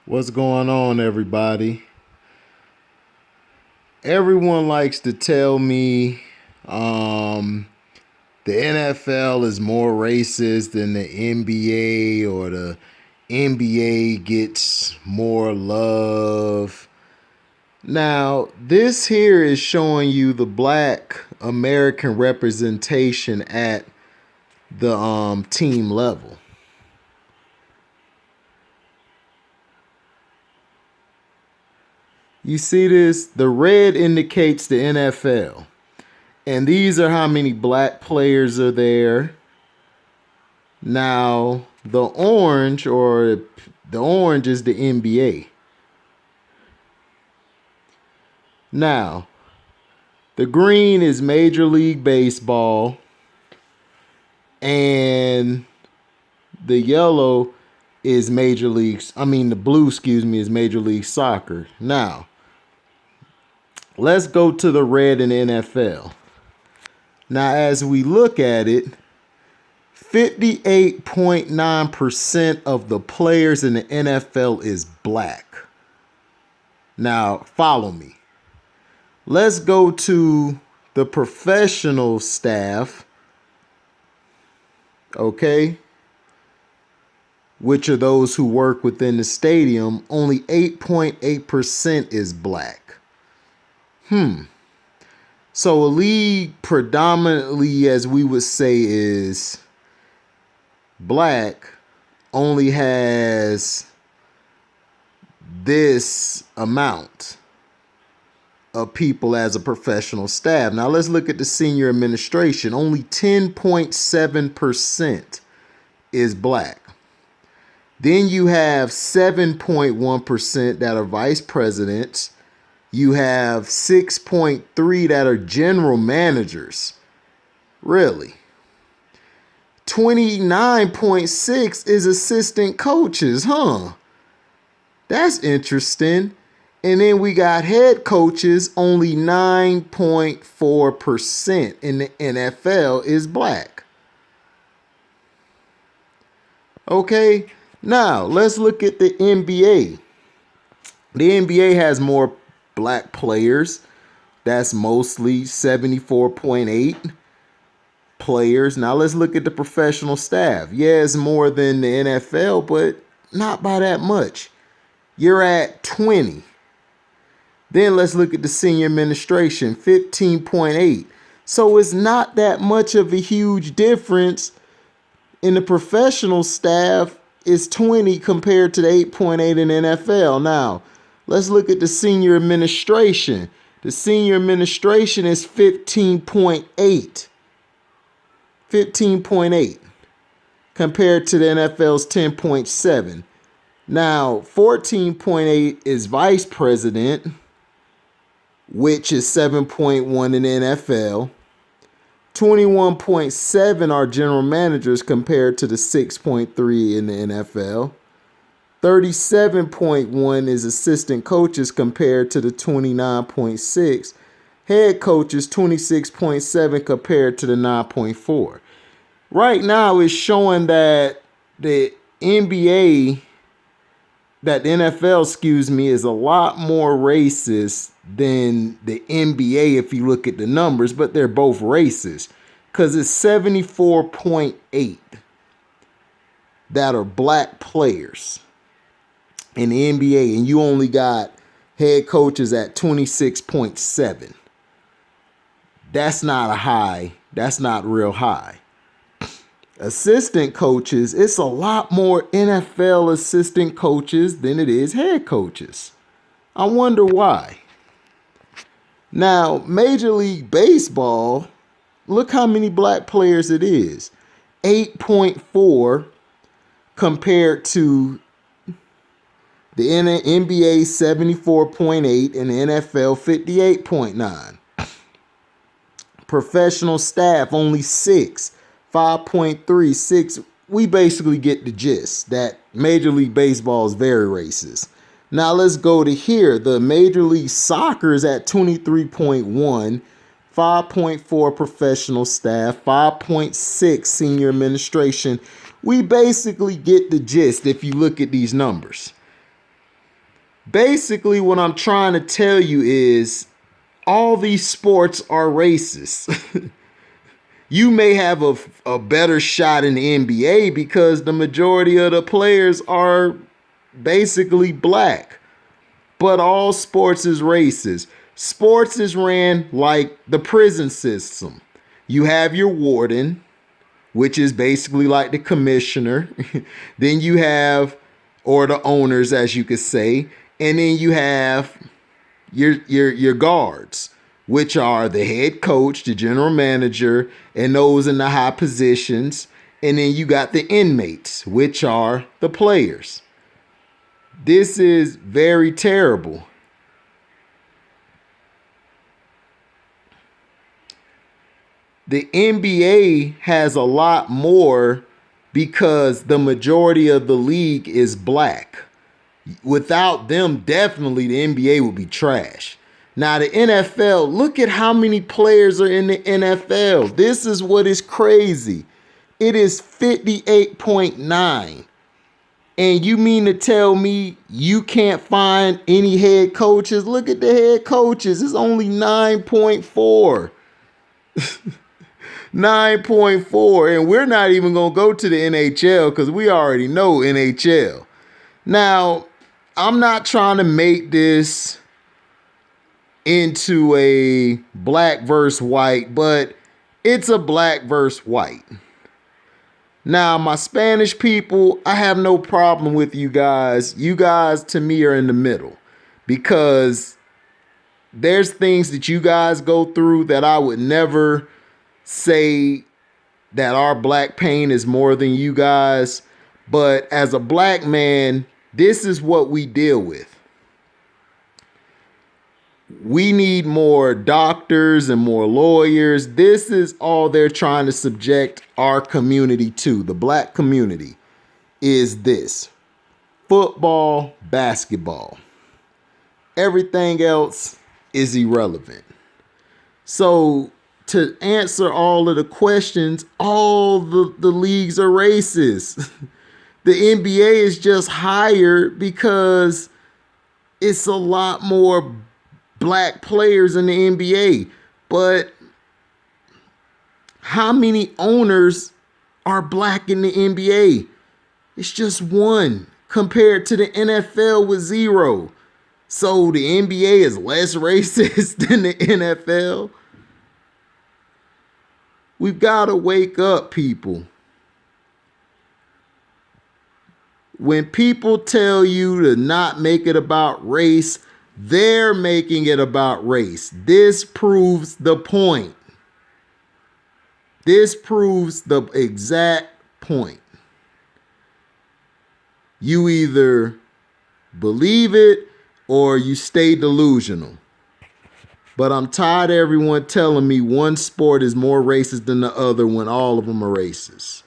What's going on, everybody? Everyone likes to tell me um, the NFL is more racist than the NBA, or the NBA gets more love. Now, this here is showing you the black American representation at the team level. You see this? The red indicates the NFL. And these are how many black players are there. Now, the orange is the NBA. Now, the green is Major League Baseball, and the yellow is the blue, is Major League Soccer. Now, let's go to the red in the NFL. Now, as we look at it, 58.9% of the players in the NFL is black. Now, follow me. Let's go to the professional staff, okay, which are those who work within the stadium. Only 8.8% is black. So a league predominantly, as we would say, is black only has this amount of people as a professional staff. Now let's look at the senior administration. Only 10.7% is black. Then you have 7.1% that are vice presidents. You have 6.3% that are general managers. Really? 29.6% is assistant coaches, huh? That's interesting. And then we got head coaches. Only 9.4% in the NFL is black. Okay, now let's look at the NBA. The NBA has more black players. That's mostly 74.8 players. Now let's look at the professional staff. Yeah, it's more than the NFL, but not by that much. You're at 20. Then let's look at the senior administration, 15.8. So it's not that much of a huge difference. In the professional staff, it's 20 compared to the 8.8 in the NFL. Now, let's look at the senior administration. The senior administration is 15.8. 15.8 compared to the NFL's 10.7. Now, 14.8 is vice president, which is 7.1 in the NFL. 21.7 are general managers compared to the 6.3 in the NFL. 37.1 is assistant coaches compared to the 29.6. Head coaches, 26.7 compared to the 9.4. Right now it's showing that the NBA, that the NFL, is a lot more racist than the NBA if you look at the numbers, but they're both racist because it's 74.8 that are black players in the NBA, and you only got head coaches at 26.7. That's not a high. That's not real high. Assistant coaches, it's a lot more NFL assistant coaches than it is head coaches. I wonder why. Now, Major League Baseball, look how many black players it is. 8.4 compared to the NBA 74.8 and the NFL 58.9. Professional staff only 6, 5.3, 6. We basically get the gist that Major League Baseball is very racist. Now let's go to here. The Major League Soccer is at 23.1, 5.4 professional staff, 5.6 senior administration. We basically get the gist if you look at these numbers. Basically, what I'm trying to tell you is all these sports are racist. You may have a better shot in the NBA because the majority of the players are basically black. But all sports is racist. Sports is ran like the prison system. You have your warden, which is basically like the commissioner. Then you have, or the owners, as you could say, and then you have your guards, which are the head coach, the general manager, and those in the high positions. And then you got the inmates, which are the players. This is very terrible. The NBA has a lot more because the majority of the league is black. Without them, definitely the NBA would be trash. Now, the NFL, look at how many players are in the NFL. This is what is crazy. It is 58.9. And you mean to tell me you can't find any head coaches? Look at the head coaches. It's only 9.4. 9.4. And we're not even going to go to the NHL because we already know NHL. Now, I'm not trying to make this into a black versus white, but it's a black versus white. Now, my Spanish people, I have no problem with you guys. You guys, to me, are in the middle because there's things that you guys go through that I would never say that our black pain is more than you guys. But as a black man, this is what we deal with. We need more doctors and more lawyers. This is all they're trying to subject our community to. The black community is this: football, basketball. Everything else is irrelevant. So to answer all of the questions, all the leagues are racist. The NBA is just higher because it's a lot more black players in the NBA. But how many owners are black in the NBA? It's just one compared to the NFL with 0. So the NBA is less racist than the NFL. We've got to wake up, people. When people tell you to not make it about race, they're making it about race. This proves the point. This proves the exact point. You either believe it or you stay delusional. But I'm tired of everyone telling me one sport is more racist than the other when all of them are racist.